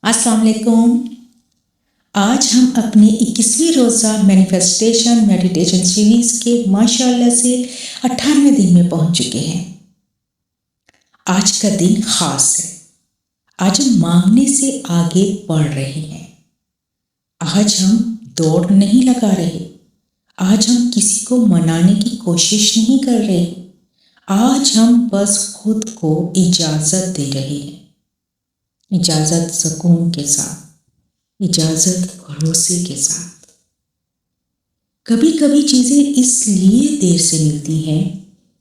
السلام علیکم. آج ہم اپنے 21ویں روزہ مینیفیسٹیشن میڈیٹیشن سیریز کے ماشاء اللہ سے 18ویں دن میں پہنچ چکے ہیں. آج کا دن خاص ہے. آج ہم مانگنے سے آگے بڑھ رہے ہیں. آج ہم دوڑ نہیں لگا رہے. آج ہم کسی کو منانے کی کوشش نہیں کر رہے. آج ہم بس خود کو اجازت دے رہے ہیں. اجازت سکون کے ساتھ، اجازت بھروسے کے ساتھ. کبھی کبھی چیزیں اس لیے دیر سے ملتی ہیں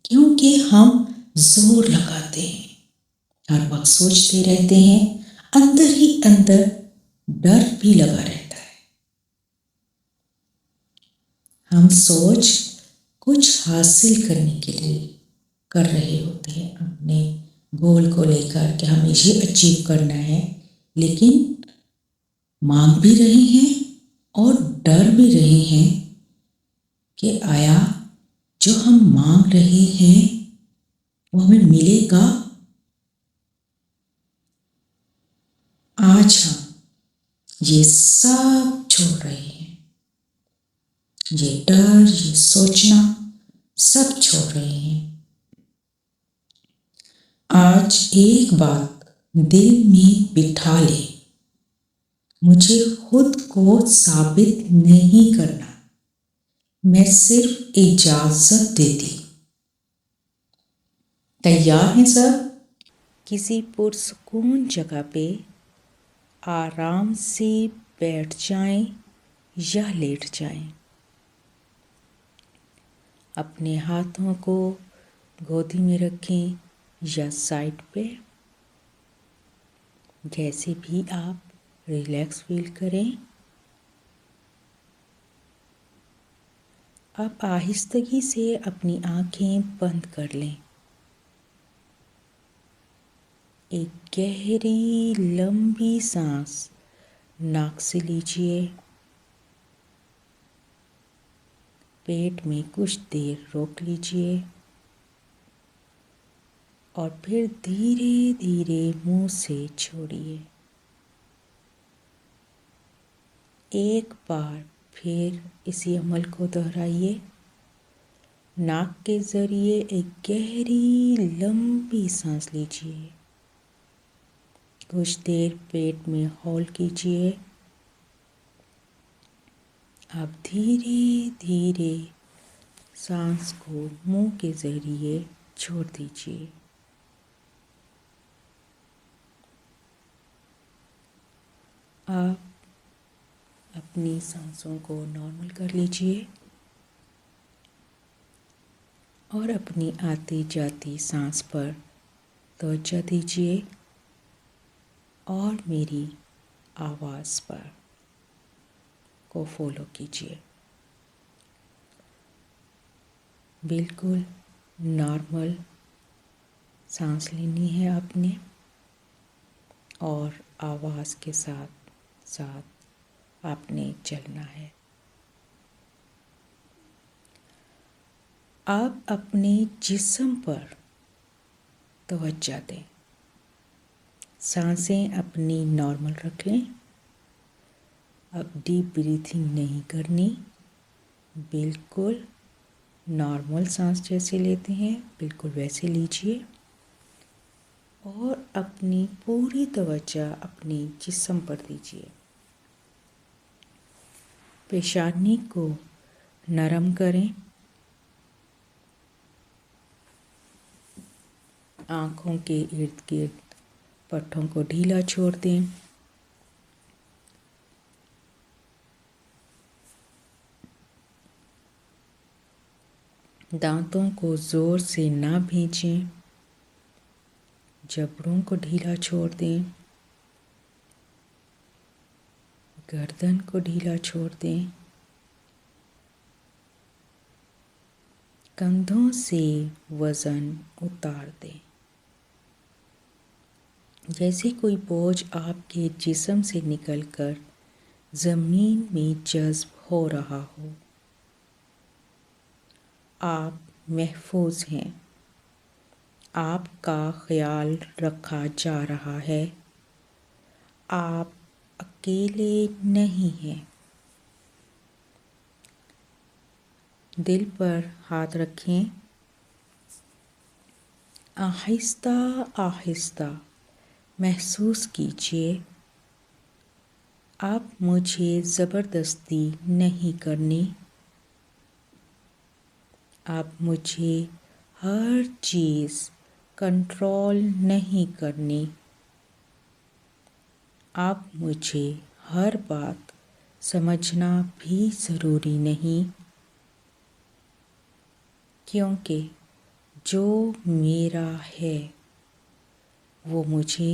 کیونکہ ہم زور لگاتے ہیں. ہر وقت سوچتے رہتے ہیں، اندر ہی اندر ڈر بھی لگا رہتا ہے. ہم سوچ کچھ حاصل کرنے کے لیے کر رہے ہوتے ہیں، اپنے گول کو لے کر کہ ہمیں یہ اچیو کرنا ہے، لیکن مانگ بھی رہے ہیں اور ڈر بھی رہے ہیں کہ آیا جو ہم مانگ رہے ہیں وہ ہمیں ملے گا. آج ہم یہ سب چھوڑ رہے ہیں، یہ ڈر، یہ سوچنا سب چھوڑ رہے ہیں. آج ایک بات دل میں بٹھا لیں، مجھے خود کو ثابت نہیں کرنا، میں صرف اجازت دیتی. تیار ہیں سب؟ کسی پرسکون جگہ پہ آرام سے بیٹھ جائیں یا لیٹ جائیں. اپنے ہاتھوں کو گودی میں رکھیں یا سائڈ پہ، جیسے بھی آپ ریلیکس فیل کریں. اب آہستگی سے اپنی آنکھیں بند کر لیں. ایک گہری لمبی سانس ناک سے لیجیے. پیٹ میں کچھ دیر روک لیجیے اور پھر دھیرے دھیرے منہ سے چھوڑیے. ایک بار پھر اسی عمل کو دہرائیے. ناک کے ذریعے ایک گہری لمبی سانس لیجیے. کچھ دیر پیٹ میں ہولڈ کیجیے. اب دھیرے دھیرے سانس کو منہ کے ذریعے چھوڑ دیجیے. آپ اپنی سانسوں کو نارمل کر لیجیے اور اپنی آتی جاتی سانس پر توجہ دیجیے اور میری آواز پر کو فالو کیجیے. بالکل نارمل سانس لینی ہے آپ نے اور آواز کے ساتھ ساتھ آپ نے چلنا ہے. آپ اپنے جسم پر توجہ دیں. سانسیں اپنی نارمل رکھ لیں. اب ڈیپ بریتھنگ نہیں کرنی، بالکل نارمل سانس جیسے لیتے ہیں بالکل ویسے لیجیے اور اپنی پوری توجہ اپنے جسم پر دیجیے. پیشانی کو نرم کریں. آنکھوں کے ارد گرد پٹھوں کو ڈھیلا چھوڑ دیں. دانتوں کو زور سے نہ بھینچیں. جبڑوں کو ڈھیلا چھوڑ دیں. گردن کو ڈھیلا چھوڑ دیں. کندھوں سے وزن اتار دیں. جیسے کوئی بوجھ آپ کے جسم سے نکل کر زمین میں جذب ہو رہا ہو. آپ محفوظ ہیں. آپ کا خیال رکھا جا رہا ہے. آپ اکیلے نہیں ہیں۔ دل پر ہاتھ رکھیں۔ آہستہ آہستہ محسوس کیجیے اب مجھے زبردستی نہیں کرنی، اب مجھے ہر چیز کنٹرول نہیں کرنی، اب مجھے ہر بات سمجھنا بھی ضروری نہیں، کیونکہ جو میرا ہے وہ مجھے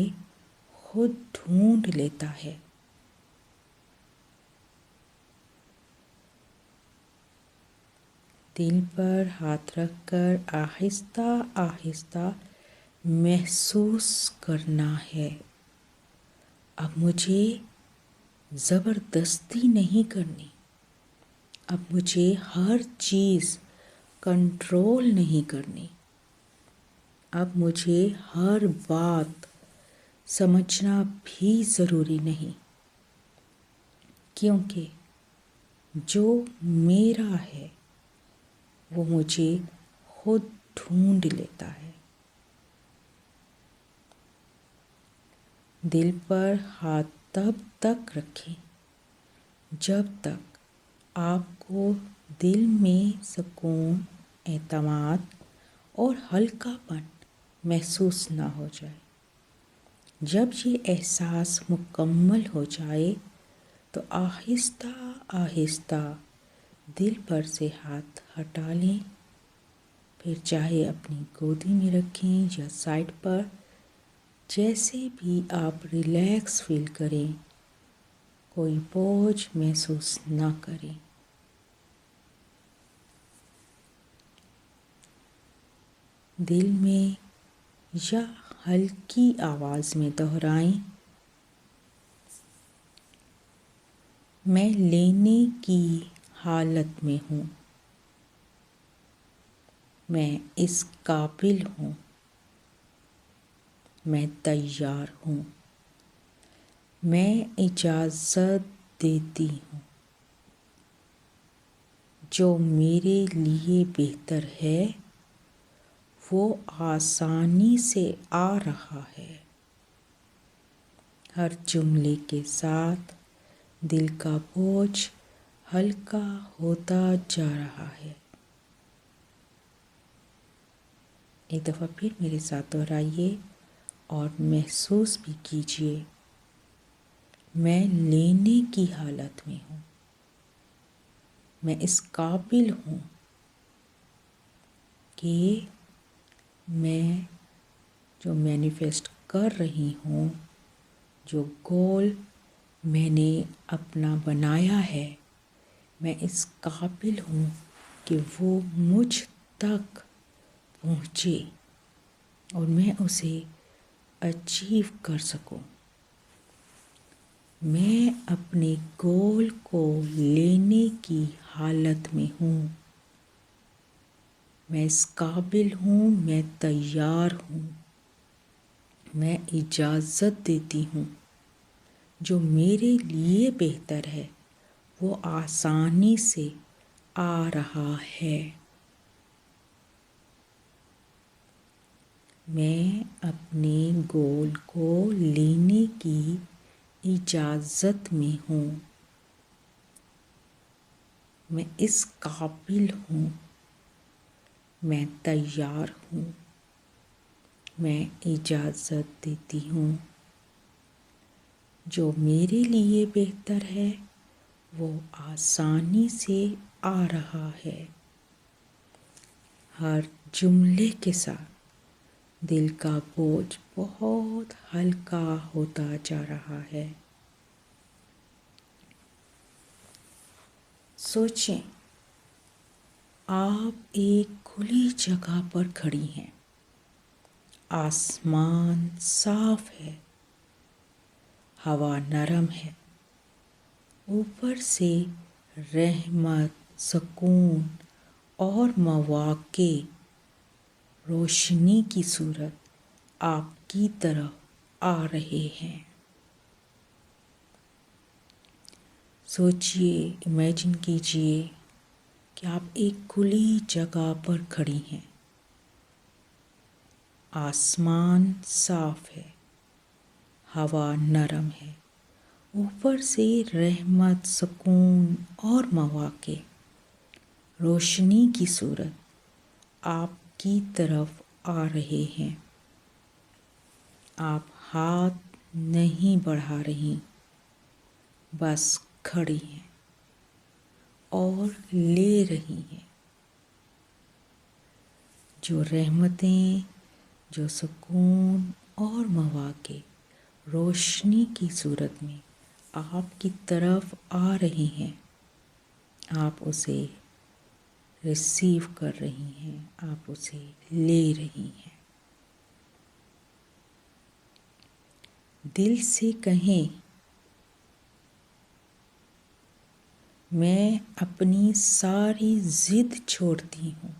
خود ڈھونڈ لیتا ہے۔ دل پر ہاتھ رکھ کر آہستہ آہستہ محسوس کرنا ہے اب مجھے زبردستی نہیں کرنی، اب مجھے ہر چیز کنٹرول نہیں کرنی، اب مجھے ہر بات سمجھنا بھی ضروری نہیں، کیونکہ جو میرا ہے وہ مجھے خود ڈھونڈ لیتا ہے۔ دل پر ہاتھ تب تک رکھیں جب تک آپ کو دل میں سکون، اعتماد اور ہلکا پن محسوس نہ ہو جائے۔ جب یہ احساس مکمل ہو جائے تو آہستہ آہستہ دل پر سے ہاتھ ہٹا لیں، پھر چاہے اپنی گودی میں رکھیں یا سائڈ پر، جیسے بھی آپ ریلیکس فیل کریں، کوئی بوجھ محسوس نہ کریں۔ دل میں یا ہلکی آواز میں دہرائیں، میں لینے کی حالت میں ہوں، میں اس قابل ہوں، میں تیار ہوں، میں اجازت دیتی ہوں، جو میرے لیے بہتر ہے وہ آسانی سے آ رہا ہے۔ ہر جملے کے ساتھ دل کا بوجھ ہلکا ہوتا جا رہا ہے۔ ایک دفعہ پھر میرے ساتھ دہرائیے اور محسوس بھی کیجیے، میں لینے کی حالت میں ہوں، میں اس قابل ہوں کہ میں جو مینیفیسٹ کر رہی ہوں، جو گول میں نے اپنا بنایا ہے، میں اس قابل ہوں کہ وہ مجھ تک پہنچے اور میں اسے اچیو کر سکوں۔ میں اپنے گول کو لینے کی حالت میں ہوں، میں اس قابل ہوں، میں تیار ہوں، میں اجازت دیتی ہوں، جو میرے لیے بہتر ہے وہ آسانی سے آ رہا ہے۔ میں اپنے گول کو لینے کی اجازت میں ہوں، میں اس قابل ہوں، میں تیار ہوں، میں اجازت دیتی ہوں، جو میرے لیے بہتر ہے وہ آسانی سے آ رہا ہے۔ ہر جملے کے ساتھ دل کا بوجھ بہت ہلکا ہوتا جا رہا ہے۔ سوچیں، آپ ایک کھلی جگہ پر کھڑی ہیں، آسمان صاف ہے، ہوا نرم ہے، اوپر سے رحمت، سکون اور مواقع روشنی کی صورت آپ کی طرف آ رہے ہیں۔ سوچئے، امیجن کیجئے کہ آپ ایک کھلی جگہ پر کھڑی ہیں، آسمان صاف ہے، ہوا نرم ہے، اوپر سے رحمت، سکون اور مواقع، روشنی کی صورت آپ کی طرف آ رہے ہیں۔ آپ ہاتھ نہیں بڑھا رہی، بس کھڑی ہیں اور لے رہی ہیں۔ جو رحمتیں، جو سکون اور مواقع روشنی کی صورت میں آپ کی طرف آ رہی ہیں، آپ اسے ریسیو کر رہی ہیں، آپ اسے لے رہی ہیں۔ دل سے کہیں، میں اپنی ساری ضد چھوڑتی ہوں۔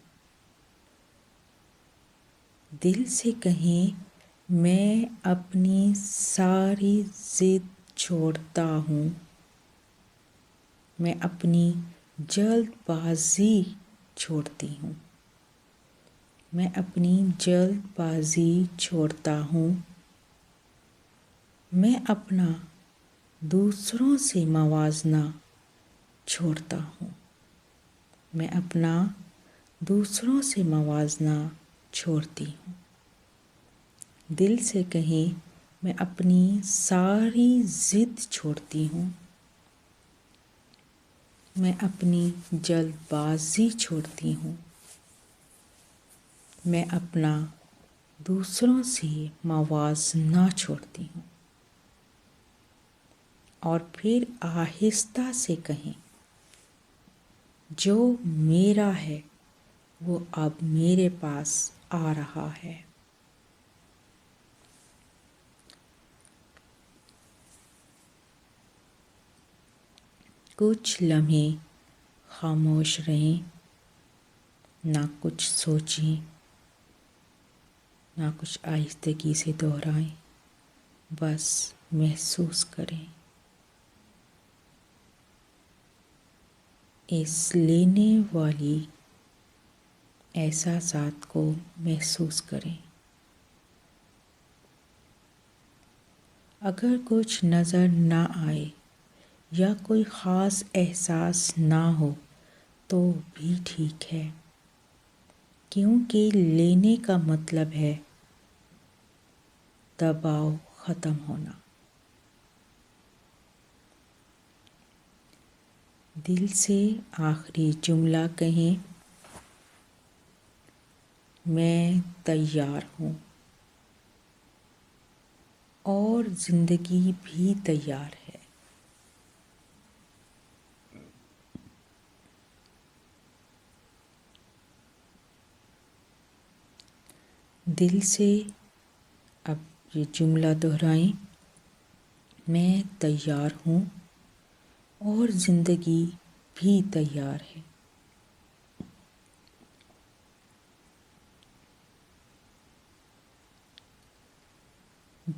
دل سے کہیں، میں اپنی ساری ضد چھوڑتا ہوں۔ میں اپنی جلد بازی چھوڑتی ہوں۔ میں اپنی جلد بازی چھوڑتا ہوں۔ میں اپنا دوسروں سے موازنہ چھوڑتا ہوں۔ میں اپنا دوسروں سے موازنہ چھوڑتی ہوں۔ دل سے کہیں، میں اپنی ساری ضد چھوڑتی ہوں۔ میں اپنی جلد بازی چھوڑتی ہوں۔ میں اپنا دوسروں سے موازنہ چھوڑتی ہوں۔ اور پھر آہستہ سے کہیں، جو میرا ہے وہ اب میرے پاس آ رہا ہے۔ کچھ لمحے خاموش رہیں، نہ کچھ سوچیں، نہ کچھ آہستگی سے دہرائیں، بس محسوس کریں۔ اس لینے والی احساسات کو محسوس کریں۔ اگر کچھ نظر نہ آئے یا کوئی خاص احساس نہ ہو تو بھی ٹھیک ہے، کیونکہ لینے کا مطلب ہے دباؤ ختم ہونا۔ دل سے آخری جملہ کہیں، میں تیار ہوں اور زندگی بھی تیار ہے۔ دل سے اب یہ جملہ دہرائیں، میں تیار ہوں اور زندگی بھی تیار ہے۔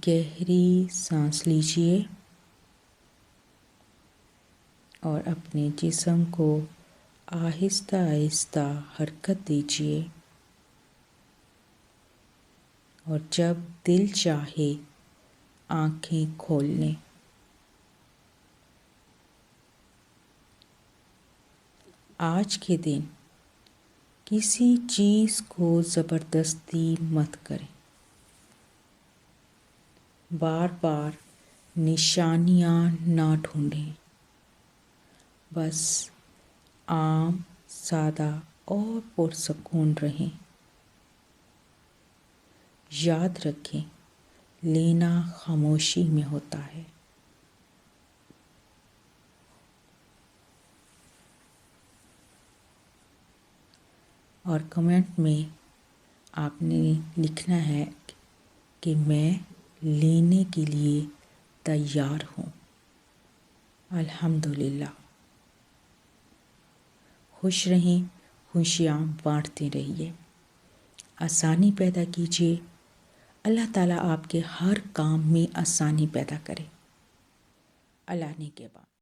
گہری سانس لیجیے اور اپنے جسم کو آہستہ آہستہ حرکت دیجیے، اور جب دل چاہے آنکھیں کھول لیں۔ آج کے دن کسی چیز کو زبردستی مت کریں۔ بار بار نشانیاں نہ ڈھونڈیں، بس عام، سادہ اور پرسکون رہیں۔ یاد رکھیں، لینا خاموشی میں ہوتا ہے۔ اور کمنٹ میں آپ نے لکھنا ہے کہ میں لینے کے لیے تیار ہوں۔ الحمدللہ۔ خوش رہیں، خوشیاں بانٹتے رہیے، آسانی پیدا کیجیے۔ اللہ تعالیٰ آپ کے ہر کام میں آسانی پیدا کرے۔ اللہ نے کے بعد